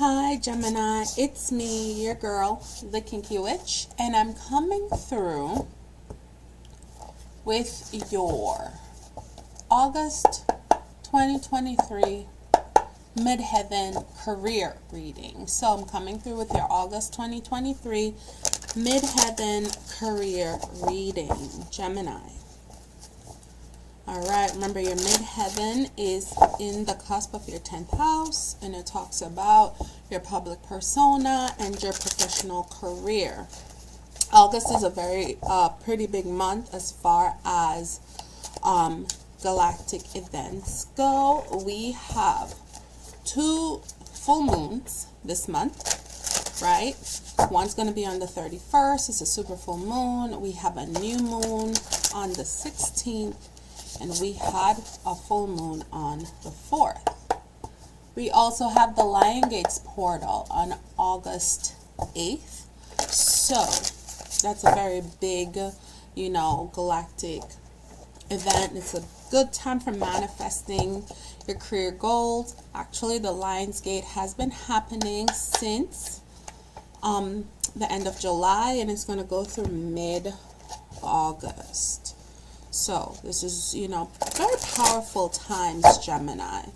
Hi Gemini, it's me, your girl, the Kinky Witch, and I'm coming through with your August 2023 Midheaven career reading. So I'm coming through with your August 2023 Midheaven career reading, Gemini. Alright, remember your midheaven is in the cusp of your 10th house, and it talks about your public persona and your professional career. August is a very pretty big month as far as galactic events go. We have 2 full moons this month, right? One's going to be on the 31st. It's a super full moon. We have a new moon on the 16th. And we had a full moon on the 4th. We also have the Lion Gates portal on August 8th. So that's a very big, galactic event. It's a good time for manifesting your career goals. Actually, the Lion's Gate has been happening since the end of July, and it's going to go through mid-August. So this is, very powerful times, Gemini.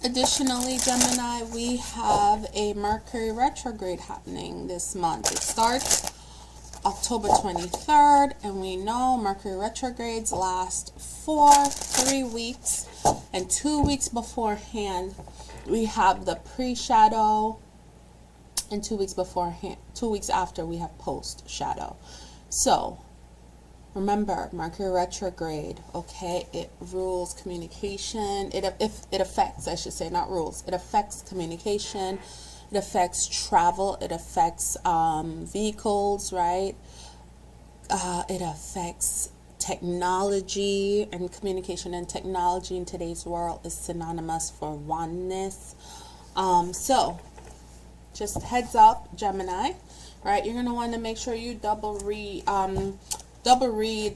Additionally, Gemini, we have a Mercury retrograde happening this month. It starts October 23rd, and we know Mercury retrogrades last for 3 weeks, and 2 weeks beforehand, we have the pre-shadow, and 2 weeks beforehand, 2 weeks after, we have post-shadow. So remember, Mercury retrograde, okay, it rules communication. It affects, I should say, not rules. It affects communication. It affects travel. It affects vehicles, right? It affects technology, and communication and technology in today's world is synonymous for oneness. So, just heads up, Gemini, right? You're going to want to make sure you double read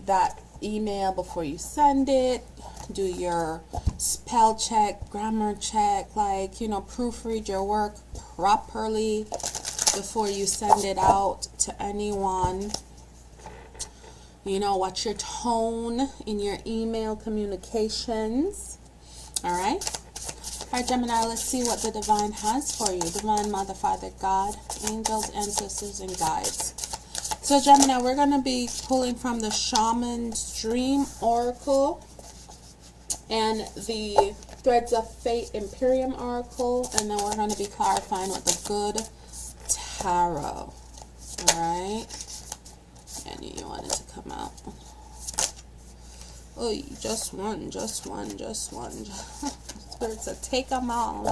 that email before you send it. Do your spell check, grammar check, proofread your work properly before you send it out to anyone. Watch your tone in your email communications. All right, Gemini, let's see what the divine has for you. Divine Mother, Father, God, angels, ancestors, and guides. So Gemini, we're going to be pulling from the Shaman's Dream Oracle and the Threads of Fate Imperium Oracle, and then we're going to be clarifying with the Good Tarot. Alright? I knew you wanted to come out. Oh, just one. Spirits said, take them all.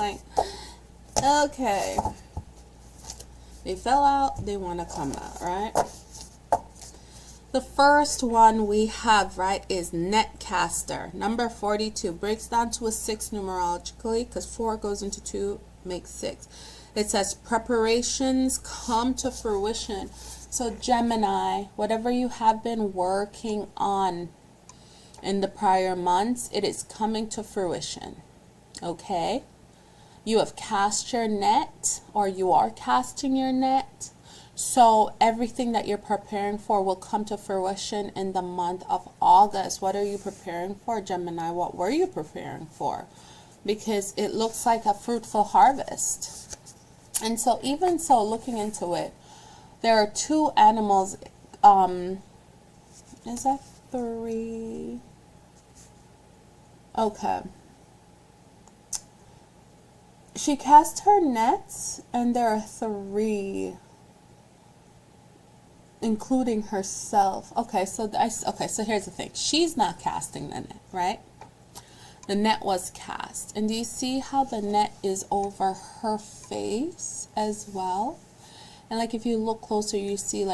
Okay. They fell out, they want to come out, right? The first one we have, right, is Netcaster. Number 42 breaks down to a 6 numerologically, because 4 goes into 2, makes 6. It says preparations come to fruition. So Gemini, whatever you have been working on in the prior months, it is coming to fruition. Okay? You have cast your net, or you are casting your net. So everything that you're preparing for will come to fruition in the month of August. What are you preparing for, Gemini? What were you preparing for? Because it looks like a fruitful harvest. And so even so, looking into it, there are 2 animals. Is that 3? Okay. She cast her nets, and there are 3, including herself. Okay, so here's the thing. She's not casting the net, right? The net was cast. And do you see how the net is over her face as well? And if you look closer, you see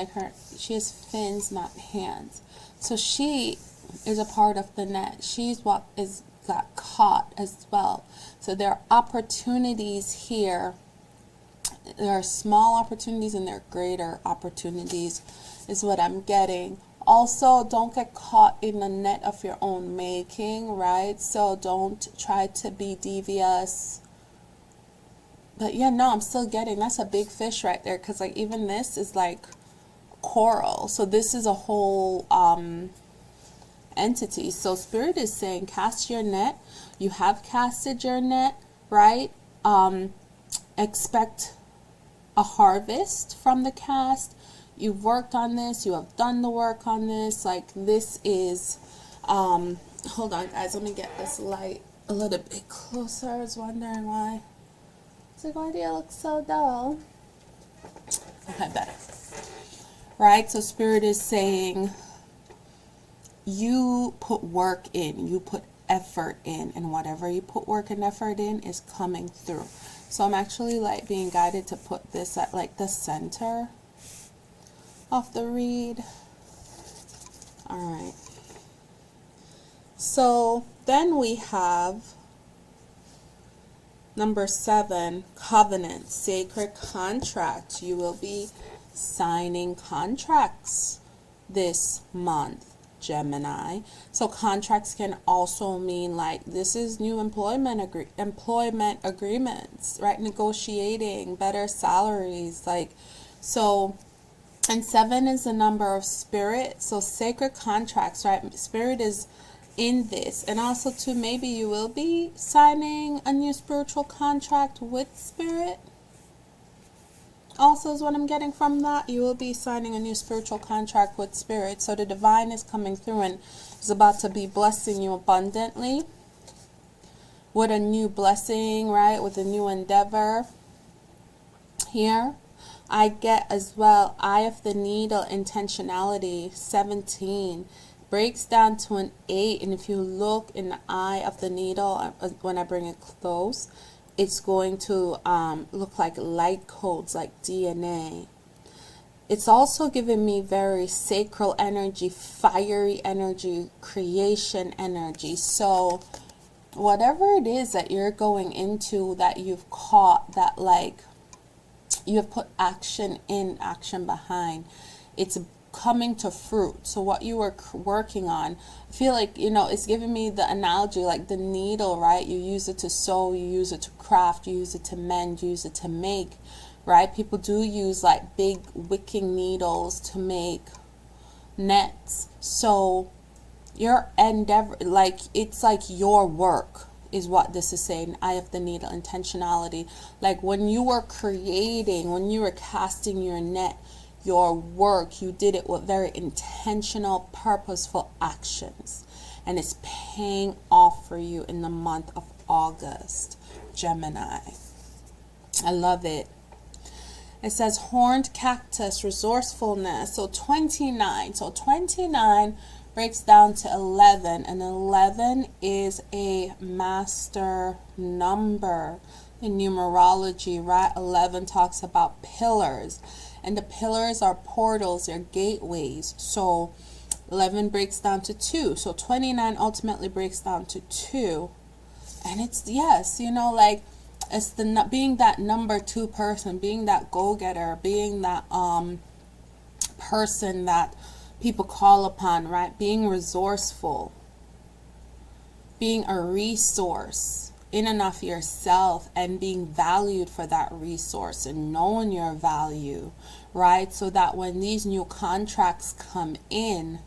she has fins, not hands. So she is a part of the net. She's what got caught as well. So there are opportunities here. There are small opportunities and there are greater opportunities, is what I'm getting. Also, don't get caught in the net of your own making, right? So don't try to be devious But yeah, no, I'm still getting, that's a big fish right there, because like even this is like coral. So this is a whole entity. So Spirit is saying cast your net. You have casted your net, right? Expect a harvest from the cast. You've worked on this. You have done the work on this. Like this is, hold on guys, let me get this light a little bit closer. I was wondering why. It's like, why do you look so dull? Okay, better. Right? So Spirit is saying you put work in, you put effort in, and whatever you put work and effort in is coming through. So I'm actually like being guided to put this at like the center of the read. All right. So then we have number 7, covenant, sacred contract. You will be signing contracts this month, Gemini. So contracts can also mean like this is new employment agreements, right? Negotiating better salaries, like so. And 7 is the number of spirit. So sacred contracts, right? Spirit is in this. And also too, maybe you will be signing a new spiritual contract with spirit. Also is what I'm getting from that. You will be signing a new spiritual contract with spirit. So the divine is coming through and is about to be blessing you abundantly with a new blessing, right? With a new endeavor here. I get as well, eye of the needle, intentionality, 17 breaks down to an 8. And if you look in the eye of the needle, when I bring it close, it's going to look like light codes, like DNA. It's also giving me very sacral energy, fiery energy, creation energy. So whatever it is that you're going into, that you've caught, that like you have put action in, action behind, it's coming to fruit. So what you were working on, I feel like, you know, it's giving me the analogy like the needle, right? You use it to sew, you use it to craft, you use it to mend, you use it to make, right? People do use like big wicking needles to make nets. So your endeavor, like it's like your work is what this is saying. Eye of the needle, intentionality. Like when you were creating, when you were casting your net, your work, you did it with very intentional, purposeful actions. And it's paying off for you in the month of August, Gemini. I love it. It says horned cactus, resourcefulness. So 29. So 29 breaks down to 11, and 11 is a master number in numerology, right? 11 talks about pillars, and the pillars are portals, they're gateways. So 11 breaks down to 2, so 29 ultimately breaks down to 2. And it's, yes, you know, like it's the being that number 2 person, being that go-getter, being that person that people call upon, right? Being resourceful, being a resource in and of yourself, and being valued for that resource and knowing your value, right? So that when these new contracts come in,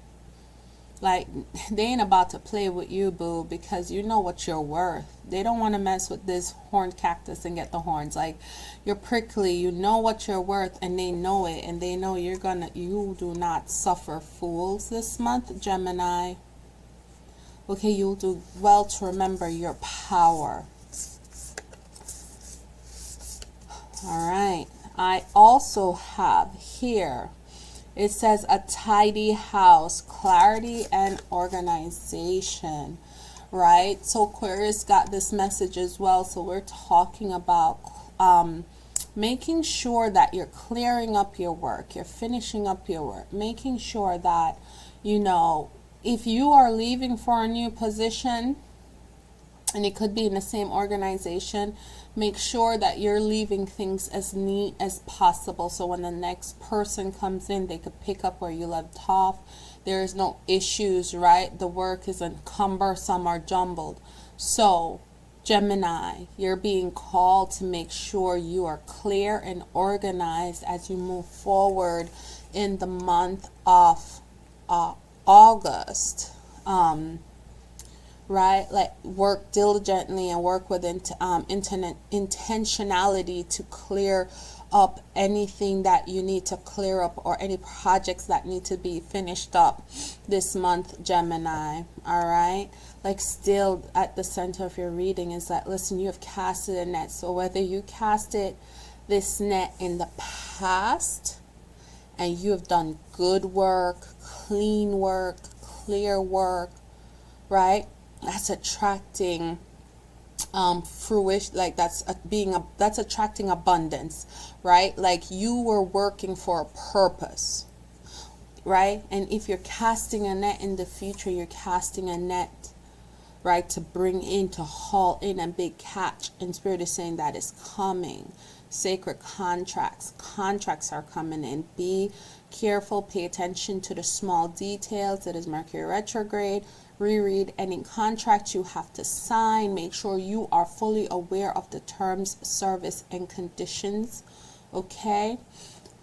like they ain't about to play with you, boo, because you know what you're worth. They don't want to mess with this horned cactus and get the horns. Like you're prickly, you know what you're worth, and they know it, and they know you do not suffer fools this month, Gemini. Okay, you'll do well to remember your power. All right. I also have here, it says a tidy house, clarity and organization, right? So Aquarius got this message as well. So we're talking about making sure that you're clearing up your work, you're finishing up your work, making sure that, you know, if you are leaving for a new position, and it could be in the same organization, make sure that you're leaving things as neat as possible, so when the next person comes in, they could pick up where you left off. There is no issues, right? The work isn't cumbersome or jumbled. So Gemini, you're being called to make sure you are clear and organized as you move forward in the month of August. Right? Like, work diligently and work with intentionality to clear up anything that you need to clear up, or any projects that need to be finished up this month, Gemini. All right? Like, still at the center of your reading is that, listen, you have casted a net. So whether you casted this net in the past and you have done good work, clean work, clear work, right? That's attracting fruition. Like, that's attracting abundance, right? Like, you were working for a purpose, right? And if you're casting a net in the future, you're casting a net, right, to bring in, to haul in a big catch. And Spirit is saying that is coming. Sacred contracts are coming in. Be careful, pay attention to the small details. It is Mercury retrograde. Reread any contract you have to sign. Make sure you are fully aware of the terms, service, and conditions. Okay?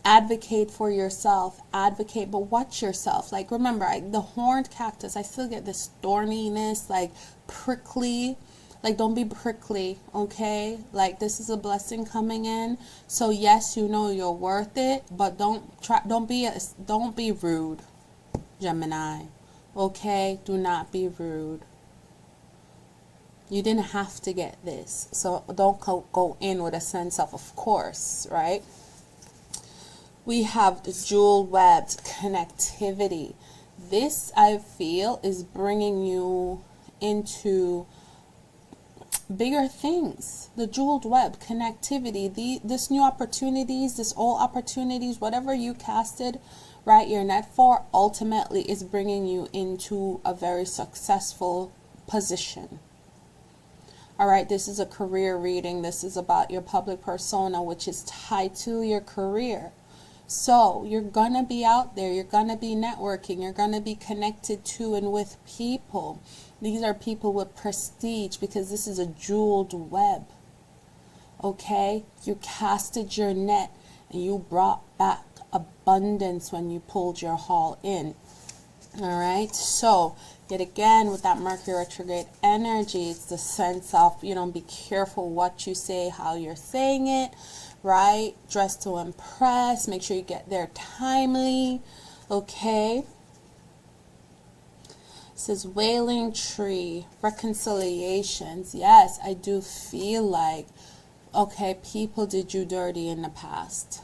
Advocate for yourself. Advocate, but watch yourself. Like, remember, the horned cactus, I still get this thorniness, like prickly. Like, don't be prickly, okay? Like, this is a blessing coming in. So yes, you know you're worth it, but don't be rude, Gemini. Okay? Do not be rude. You didn't have to get this. So don't go in with a sense of course, right? We have the jewel webbed connectivity. This, I feel, is bringing you into bigger things. The jeweled web connectivity, this new opportunities, this old opportunities, whatever you casted, right, your net for, ultimately is bringing you into a very successful position. All right, this is a career reading. This is about your public persona, which is tied to your career. So you're going to be out there. You're going to be networking. You're going to be connected to and with people. These are people with prestige, because this is a jeweled web. Okay? You casted your net and you brought back abundance when you pulled your haul in. All right? So, yet again, with that Mercury retrograde energy, it's the sense of, be careful what you say, how you're saying it. Right? Dress to impress. Make sure you get there timely. Okay? It says wailing tree, reconciliations. Yes, I do feel like, okay, people did you dirty in the past.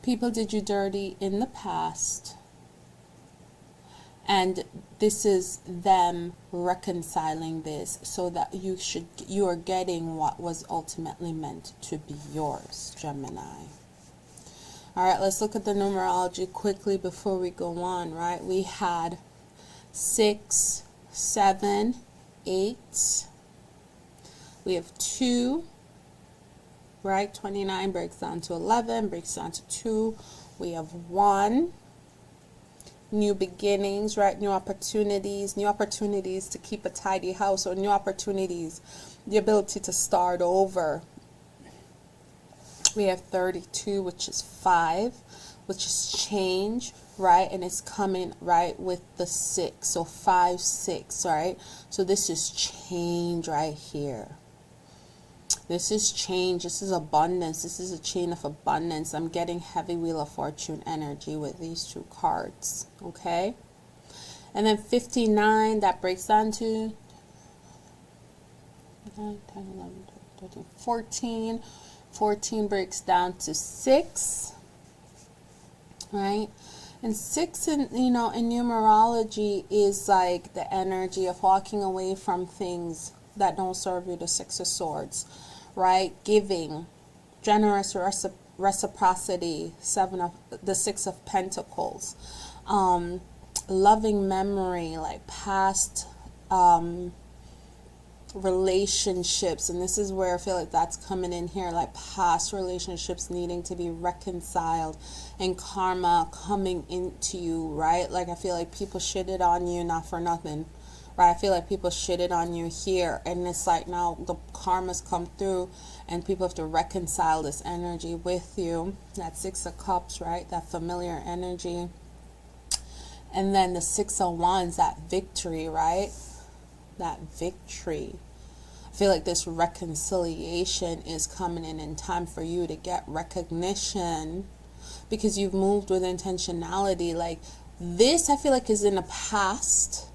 People did you dirty in the past. And this is them reconciling this so that you are getting what was ultimately meant to be yours, Gemini. All right, let's look at the numerology quickly before we go on, right? We had 6, 7, 8. We have 2, right? 29 breaks down to 11, breaks down to 2. We have 1. New beginnings, right? New opportunities to keep a tidy house, or new opportunities, the ability to start over. We have 32, which is 5, which is change, right? And it's coming right with the 6, so 5, 6, right? So this is change right here. This is change. This is abundance. This is a chain of abundance. I'm getting heavy Wheel of Fortune energy with these 2 cards. Okay? And then 59, that breaks down to 9, 10, 11, 12, 13, 14. 14 breaks down to 6. Right? And 6 in numerology is like the energy of walking away from things that don't serve you, the 6 of Swords. Right? Giving, generous reciprocity, the 6 of Pentacles, loving memory, like past relationships, and this is where I feel like that's coming in here, like past relationships needing to be reconciled, and karma coming into you, right? Like, I feel like people shitted on you, not for nothing, right? I feel like people shitted on you here, and it's like now the karma's come through and people have to reconcile this energy with you. That Six of Cups, right? That familiar energy. And then the Six of Wands, that victory, right? That victory. I feel like this reconciliation is coming in time for you to get recognition, because you've moved with intentionality. Like this, I feel like is in the past,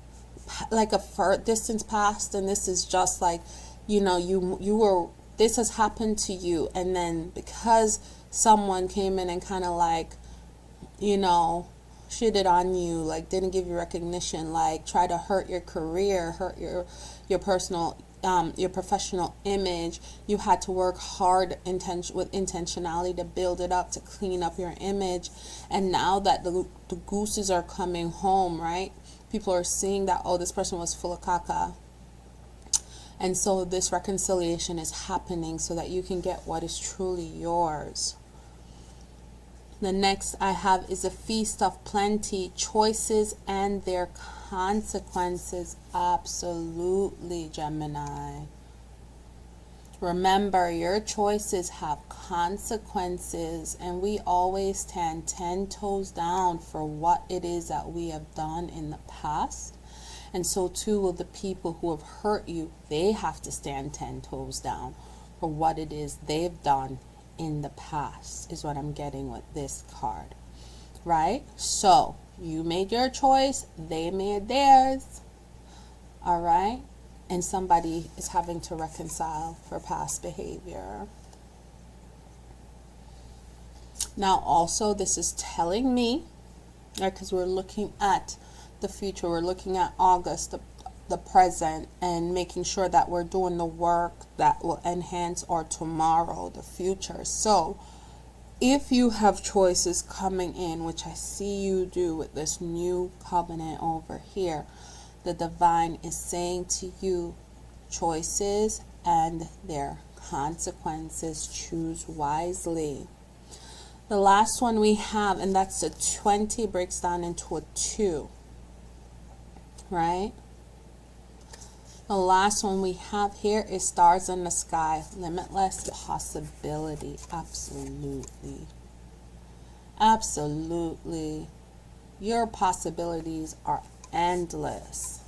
like a far distance past, and this is just like, you know, you were, this has happened to you, and then because someone came in and kind of like, you know, shitted on you, like didn't give you recognition, like try to hurt your career, hurt your personal your professional image, you had to work hard with intentionality to build it up, to clean up your image. And now that the gooses are coming home, right, people are seeing that, oh, this person was full of caca. And so this reconciliation is happening so that you can get what is truly yours. The next I have is a feast of plenty, choices and their consequences. Absolutely, Gemini. Remember, your choices have consequences, and we always stand 10 toes down for what it is that we have done in the past. And so too will the people who have hurt you. They have to stand 10 toes down for what it is they've done in the past, is what I'm getting with this card, right? So you made your choice, they made theirs, all right? And somebody is having to reconcile for past behavior. Now also, this is telling me, right, because we're looking at the future, we're looking at August, the present, and making sure that we're doing the work that will enhance our tomorrow, the future. So if you have choices coming in, which I see you do with this new covenant over here, the divine is saying to you, choices and their consequences, choose wisely. The last one we have, and that's a 20, breaks down into a 2, right? The last one we have here is stars in the sky, limitless possibility. Absolutely. Absolutely. Your possibilities are endless.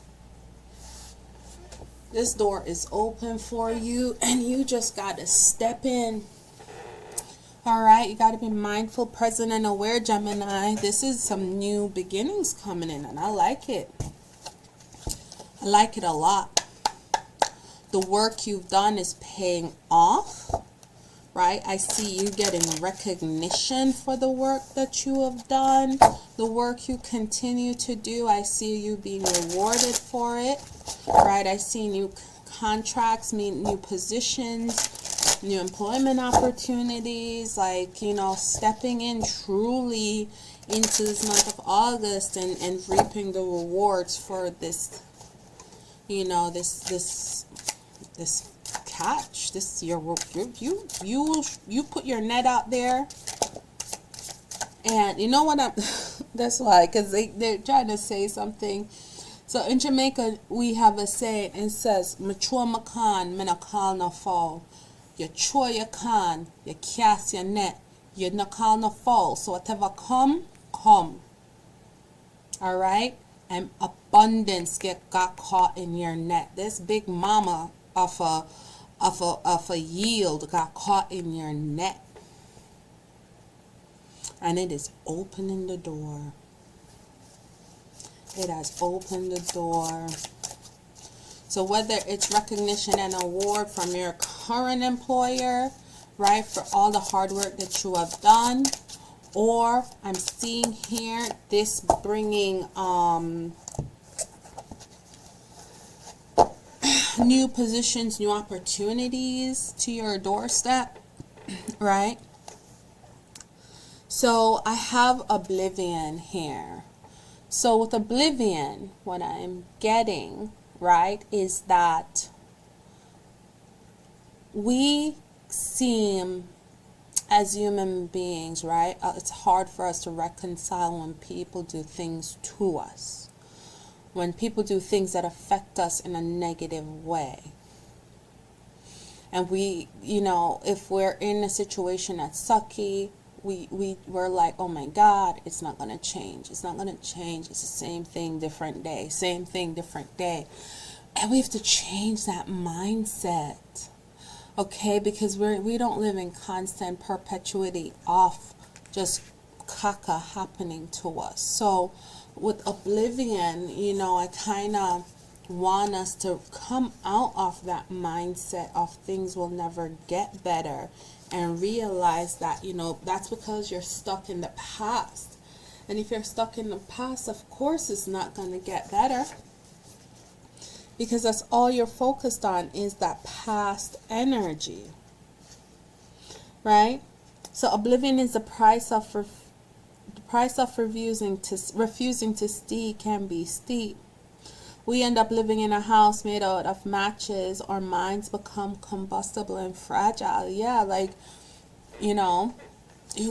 This door is open for you, and you just got to step in. All right, you got to be mindful, present, and aware, Gemini. This is some new beginnings coming in, and I like it. I like it a lot. The work you've done is paying off, right? I see you getting recognition for the work that you have done. The work you continue to do, I see you being rewarded for it, right? I see new contracts, new positions, new employment opportunities, like, you know, stepping in truly into this month of August and reaping the rewards for this, you know, this catch. This you put your net out there, and you know what I'm that's why, because they're trying to say something. So in Jamaica we have a saying, it says, "Mature macan, men a call no fall. You throw your can, you cast your net, you no call no fall. So whatever come." All right, and abundance got caught in your net. This big mama of a yield got caught in your net, and it is opening the door. It has opened the door. So whether it's recognition and award from your current employer, right, for all the hard work that you have done, or I'm seeing here this bringing new positions, new opportunities to your doorstep, right? So I have oblivion here. So with oblivion, what I'm getting, right, is that we seem, as human beings, right, it's hard for us to reconcile when people do things to us. when people do things that affect us in a negative way. And we, if we're in a situation that's sucky, we're like, oh my God, it's not going to change. It's not going to change. It's the same thing, different day. Same thing, different day. And we have to change that mindset. Okay? Because we don't live in constant perpetuity of just caca happening to us. So with Oblivion, I kind of want us to come out of that mindset of things will never get better, and realize that, that's because you're stuck in the past. And if you're stuck in the past, of course it's not going to get better, because that's all you're focused on is that past energy, right? So Oblivion is the price of refusing to see can be steep. We end up living in a house made out of matches. Our minds become combustible and fragile. Yeah,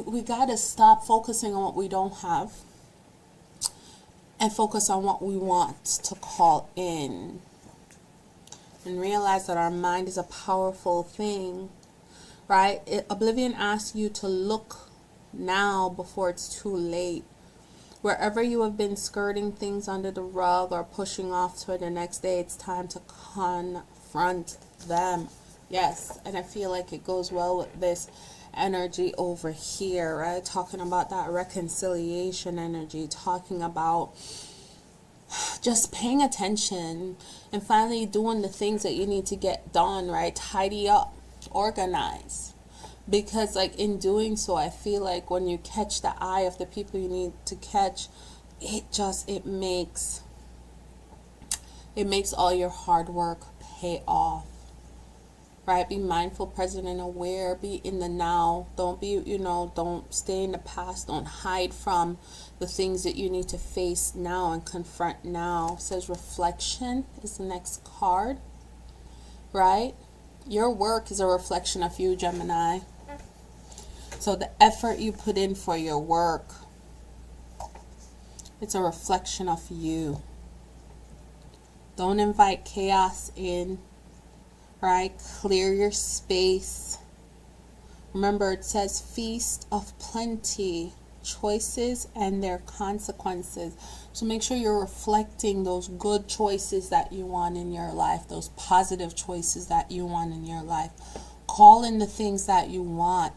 we got to stop focusing on what we don't have and focus on what we want to call in. And realize that our mind is a powerful thing, right? Oblivion asks you to look now before it's too late. Wherever you have been skirting things under the rug or pushing off to the next day, it's time to confront them. Yes, and I feel like it goes well with this energy over here, right? Talking about that reconciliation energy, talking about just paying attention and finally doing the things that you need to get done, right? Tidy up, organize. Because in doing so, I feel like when you catch the eye of the people you need to catch, it makes all your hard work pay off, right? Be mindful, present, and aware. Be in the now. Don't don't stay in the past. Don't hide from the things that you need to face now and confront now. It says reflection is the next card, right? Your work is a reflection of you, Gemini. So the effort you put in for your work, it's a reflection of you. Don't invite chaos in, right? Clear your space. Remember, it says feast of plenty, choices and their consequences. So make sure you're reflecting those good choices that you want in your life, those positive choices that you want in your life. Call in the things that you want.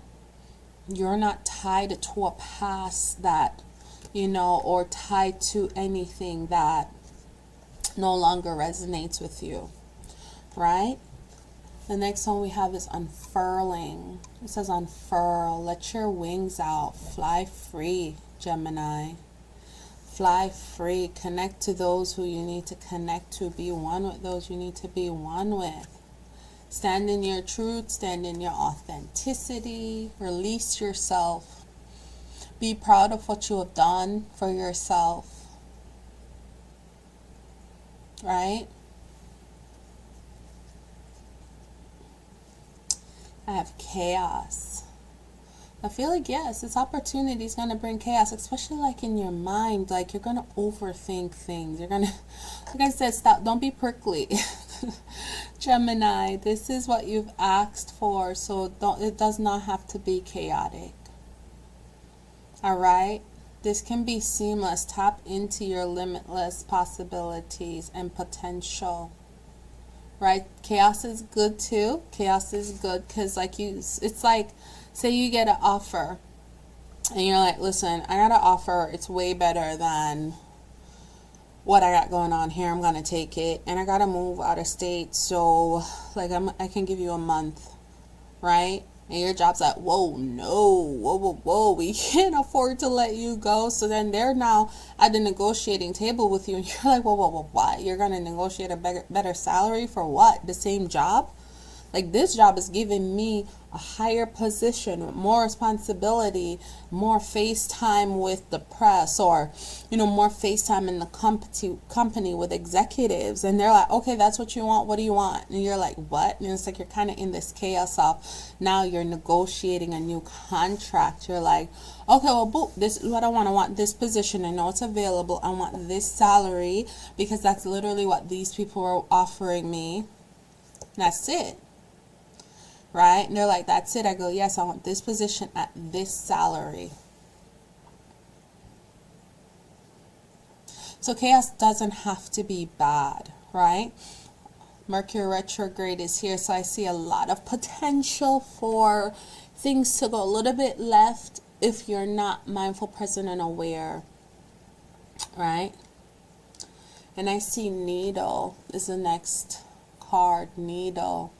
You're not tied to a past that, or tied to anything that no longer resonates with you, right? The next one we have is unfurling. It says unfurl, let your wings out, fly free, Gemini. Fly free, connect to those who you need to connect to, be one with those you need to be one with. Stand in your truth, stand in your authenticity, release yourself. Be proud of what you have done for yourself, right? I have chaos. I feel like, yes, this opportunity is going to bring chaos, especially in your mind. You're going to overthink things. You're going to, like I said, don't be prickly. Gemini, this is what you've asked for, so it does not have to be chaotic. All right? This can be seamless. Tap into your limitless possibilities and potential. Right? Chaos is good too. Chaos is good because it's like, say you get an offer and you're like, listen, I got an offer. It's way better than what I got going on here. I'm going to take it. And I got to move out of state. So I can give you a month. Right? And your job's like, whoa, no, whoa, we can't afford to let you go. So then they're now at the negotiating table with you. And you're like, whoa, what? You're going to negotiate a better salary for what? The same job? Like, this job is giving me a higher position, more responsibility, more face time with the press, or, more face time in the company with executives. And they're like, okay, that's what you want. What do you want? And you're like, what? And it's like, you're kind of in this chaos of, now you're negotiating a new contract. You're like, okay, well, boop, this is what I want. I want this position. I know it's available. I want this salary, because that's literally what these people are offering me. That's it. Right? And they're like, that's it. I go, yes, I want this position at this salary. So chaos doesn't have to be bad, right? Mercury retrograde is here, so I see a lot of potential for things to go a little bit left if you're not mindful, present, and aware, right? And I see needle is the next card, needle.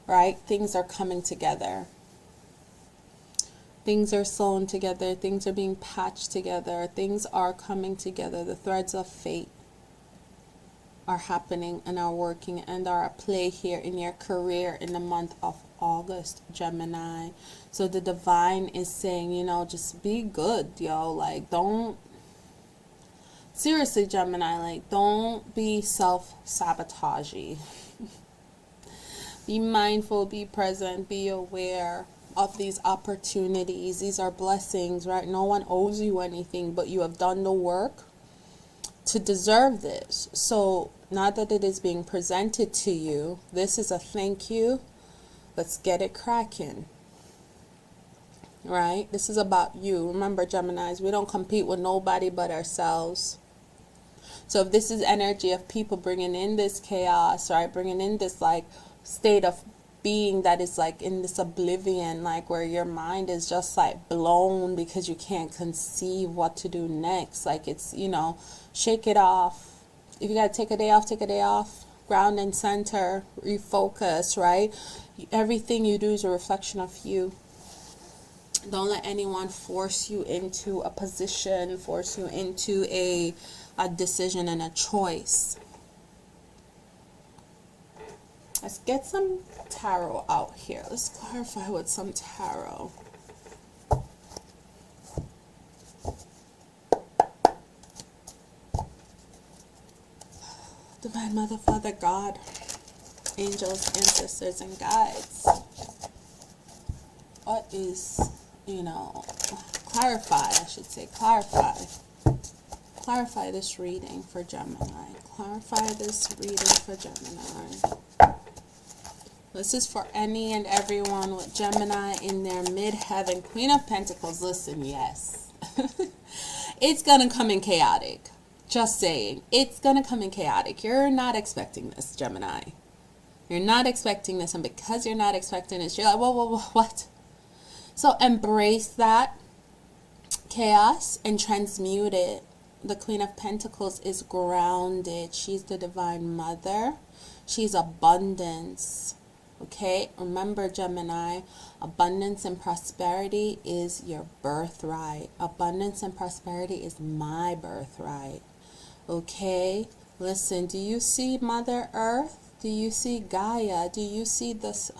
Right? Things are coming together. Things are sewn together. Things are being patched together. Things are coming together. The threads of fate are happening and are working and are at play here in your career in the month of August, Gemini. So the divine is saying, just be good, yo. Like, don't, seriously, Gemini, like, don't be self-sabotagey. Be mindful, be present, be aware of these opportunities. These are blessings, right? No one owes you anything, but you have done the work to deserve this. So now that it is being presented to you, this is a thank you. Let's get it cracking. Right? This is about you. Remember, Geminis, we don't compete with nobody but ourselves. So if this is energy of people bringing in this chaos, right? Bringing in this, like, state of being that is like in this oblivion, like where your mind is just like blown because you can't conceive what to do next. Like, it's, shake it off. If you gotta take a day off, take a day off. Ground and center, refocus, right? Everything you do is a reflection of you. Don't let anyone force you into a position, force you into a decision and a choice. Let's get some tarot out here. Let's clarify with some tarot. Divine Mother, Father, God, angels, ancestors, and guides. What is, clarify, I should say, clarify. Clarify this reading for Gemini. Clarify this reading for Gemini. This is for any and everyone with Gemini in their midheaven. Queen of Pentacles, listen, yes. It's going to come in chaotic. Just saying. It's going to come in chaotic. You're not expecting this, Gemini. You're not expecting this. And because you're not expecting this, you're like, whoa, what? So embrace that chaos and transmute it. The Queen of Pentacles is grounded. She's the Divine Mother. She's abundance. Okay, remember, Gemini, abundance and prosperity is your birthright. Abundance and prosperity is my birthright. Okay, listen, do you see Mother Earth? Do you see Gaia? Do you see this?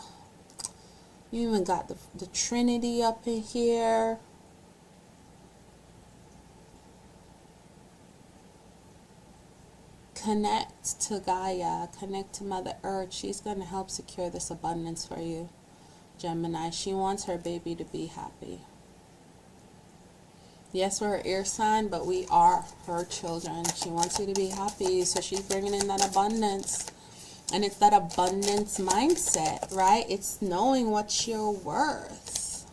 You even got the Trinity up in here. Connect to Gaia, connect to Mother Earth. She's going to help secure this abundance for you, Gemini. She wants her baby to be happy. Yes, we're her ear sign, but we are her children. She wants you to be happy, so she's bringing in that abundance. And it's that abundance mindset, right? It's knowing what you're worth.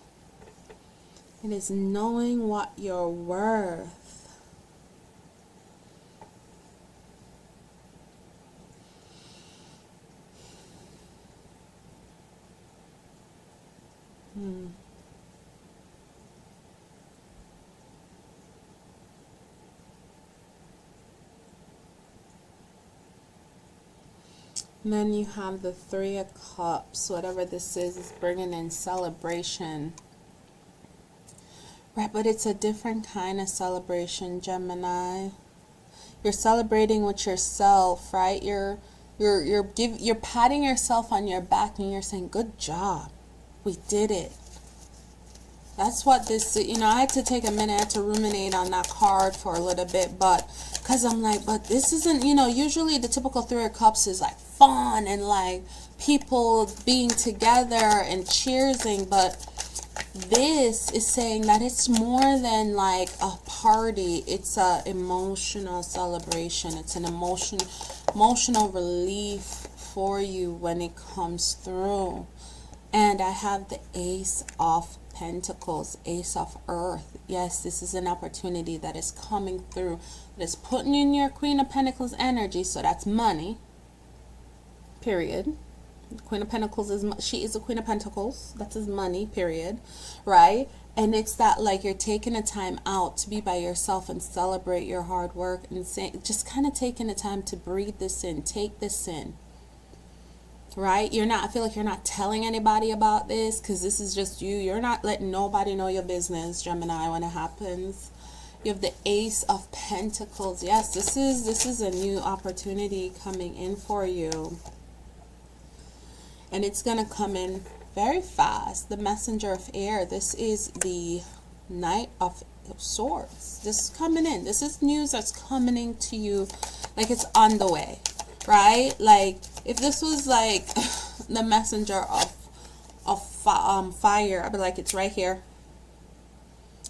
It is knowing what you're worth. And then you have the Three of Cups. Whatever this is bringing in celebration. Right, but it's a different kind of celebration, Gemini. You're celebrating with yourself, right? You're You're patting yourself on your back and you're saying, good job, we did it. That's what this, I had to take a minute to ruminate on that card for a little bit, but because I'm like, but this isn't, usually the typical Three of Cups is like fun and like people being together and cheersing, but this is saying that it's more than like a party. It's a emotional celebration. It's an emotional relief for you when it comes through. And I have the Ace of Pentacles, Ace of Earth. Yes, this is an opportunity that is coming through. That is putting in your Queen of Pentacles energy. So that's money. Period. Queen of Pentacles she is a Queen of Pentacles. That's his money, period. Right? And it's that like you're taking a time out to be by yourself and celebrate your hard work and just kind of taking the time to breathe this in, take this in. Right? I feel like you're not telling anybody about this because this is just you. You're not letting nobody know your business, Gemini, when it happens. You have the Ace of Pentacles. Yes, this is a new opportunity coming in for you. And it's going to come in very fast. The Messenger of Air. This is the Knight of Swords. This is coming in. This is news that's coming to you like it's on the way. Right? Like, if this was like the Messenger of fire, I'd be like, it's right here.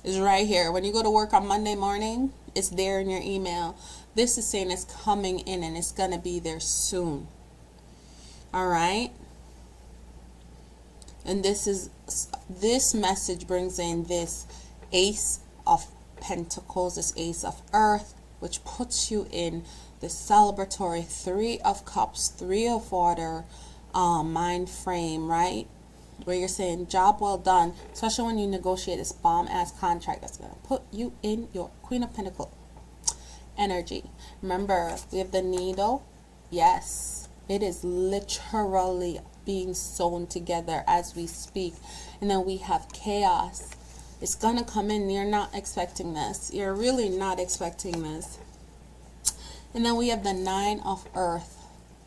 It's right here. When you go to work on Monday morning, it's there in your email. This is saying it's coming in and it's going to be there soon. All right? And this message brings in this Ace of Pentacles, this Ace of Earth, which puts you in the celebratory Three of Cups, Three of Water mind frame, right? Where you're saying, job well done, especially when you negotiate this bomb-ass contract that's going to put you in your Queen of Pentacles energy. Remember, we have the needle. Yes, it is literally being sewn together as we speak. And then we have chaos. It's going to come in. You're not expecting this. You're really not expecting this. And then we have the Nine of Earth,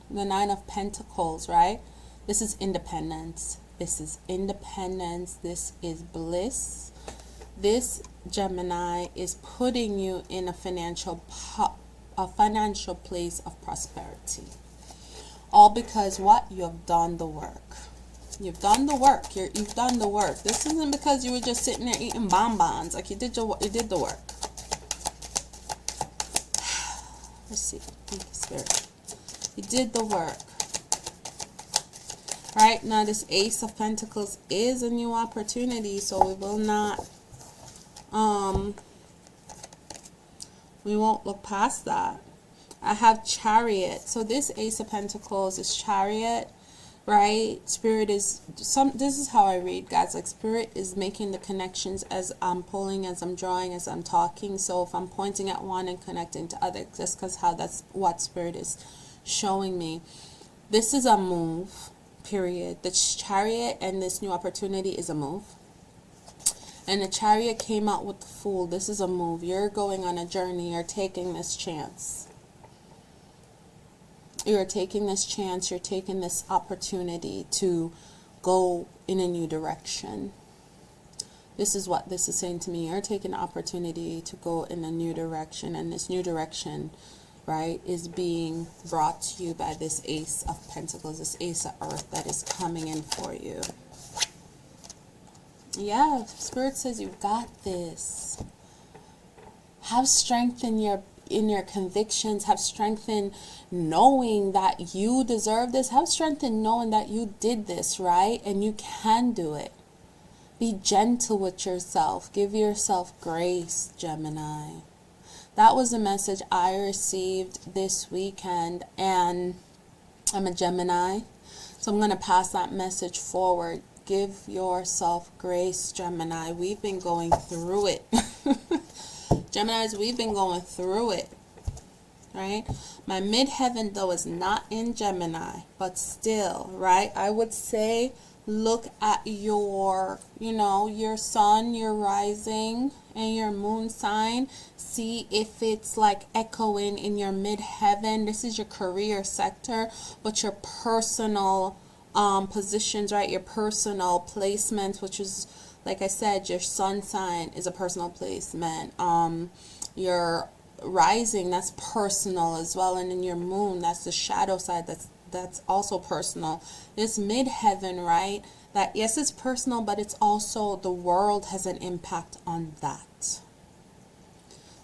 the Nine of Pentacles, right? This is independence. This is independence. This is bliss. This, Gemini, is putting you in a financial place of prosperity. All because what? You have done the work. You've done the work. You've done the work. This isn't because you were just sitting there eating bonbons. Like you did the work. Let's see. Thank you, Spirit. You did the work. Right? Now this Ace of Pentacles is a new opportunity, so we will not we won't look past that. I have Chariot. So this Ace of Pentacles is Chariot, right? Spirit is this is how I read, guys. Like Spirit is making the connections as I'm pulling, as I'm drawing, as I'm talking. So if I'm pointing at one and connecting to others, just because that's what Spirit is showing me. This is a move, period. The Chariot and this new opportunity is a move. And the Chariot came out with the Fool. This is a move. You're going on a journey. You're taking this chance. You're taking this chance. You're taking this opportunity to go in a new direction. This is what this is saying to me. You're taking the opportunity to go in a new direction. And this new direction, right, is being brought to you by this Ace of Pentacles, this Ace of Earth that is coming in for you. Yeah, Spirit says you got this. Have strength in your convictions. Have strength in knowing that you deserve this. Have strength in knowing that you did this, right? And you can do it. Be gentle with yourself. Give yourself grace, Gemini. That was a message I received this weekend, and I'm a Gemini, so I'm going to pass that message forward. Give yourself grace, Gemini. We've been going through it. Geminis, we've been going through it, right? My midheaven, though, is not in Gemini, but still, right? I would say look at your, your sun, your rising, and your moon sign. See if it's like echoing in your midheaven. This is your career sector, but your personal positions, right? Your personal placements, which is, like I said, your sun sign is a personal placement. Your rising, that's personal as well, and then your moon, that's the shadow side, that's also personal. This midheaven, right, that yes, it's personal, but it's also the world has an impact on that.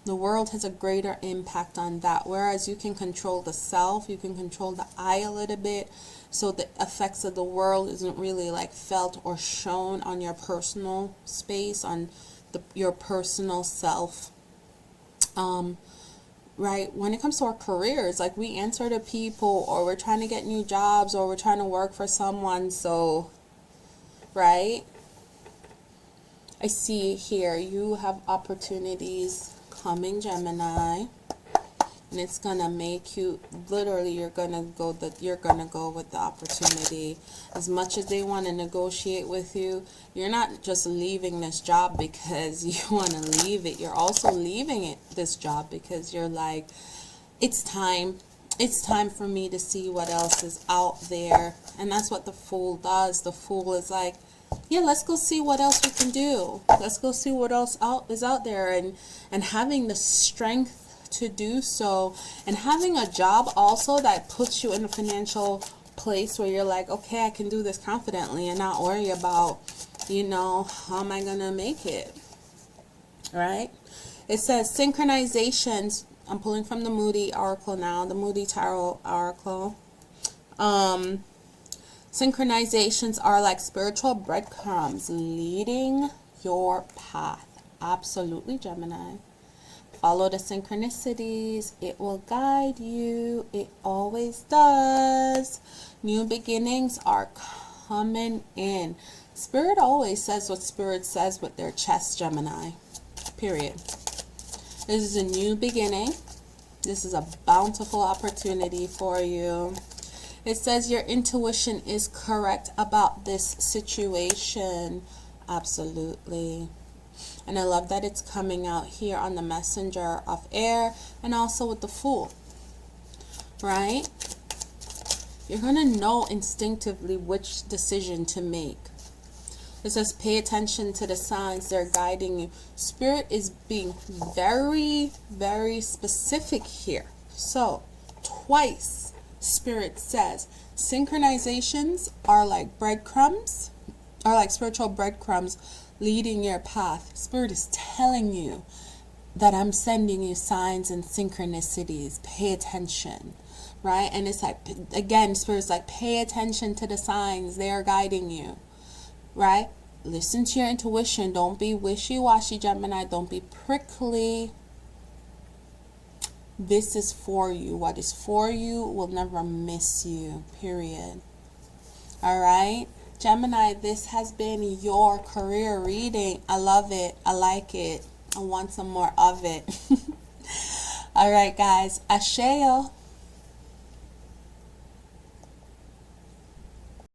The world has a greater impact on that, whereas you can control the self, you can control the I a little bit, so the effects of the world isn't really like felt or shown on your personal space, on your personal self. Right, when it comes to our careers, like we answer to people, or we're trying to get new jobs, or we're trying to work for someone. So, right, I see here you have opportunities coming, Gemini, and it's gonna make you literally, you're gonna go with the opportunity. As much as they want to negotiate with you, you're not just leaving this job because you want to leave it. You're also leaving this job because you're like, it's time for me to see what else is out there. And that's what the Fool does. The Fool is like, yeah, let's go see what else we can do. Let's go see what else is out there, and having the strength to do so, and having a job also that puts you in a financial place where you're like, okay, I can do this confidently and not worry about, how am I gonna make it, right? It says synchronizations. I'm pulling from the Moody Oracle now, the Moody Tarot Oracle. Synchronizations are like spiritual breadcrumbs leading your path. Absolutely, Gemini. Follow the synchronicities. It will guide you. It always does. New beginnings are coming in. Spirit always says what Spirit says with their chest, Gemini. Period. This is a new beginning. This is a bountiful opportunity for you. It says your intuition is correct about this situation. Absolutely. And I love that it's coming out here on the Messenger of Air, and also with the Fool, right? You're going to know instinctively which decision to make. It says pay attention to the signs. They're guiding you. Spirit is being very, very specific here. So, twice, Spirit says synchronizations are like breadcrumbs, are like spiritual breadcrumbs leading your path. Spirit is telling you that I'm sending you signs and synchronicities. Pay attention, right? And it's like, again, Spirit's like, pay attention to the signs. They are guiding you, right? Listen to your intuition. Don't be wishy-washy, Gemini. Don't be prickly. This is for you. What is for you will never miss you, period. All right? Gemini, this has been your career reading. I love it. I like it. I want some more of it. All right, guys. Asheo.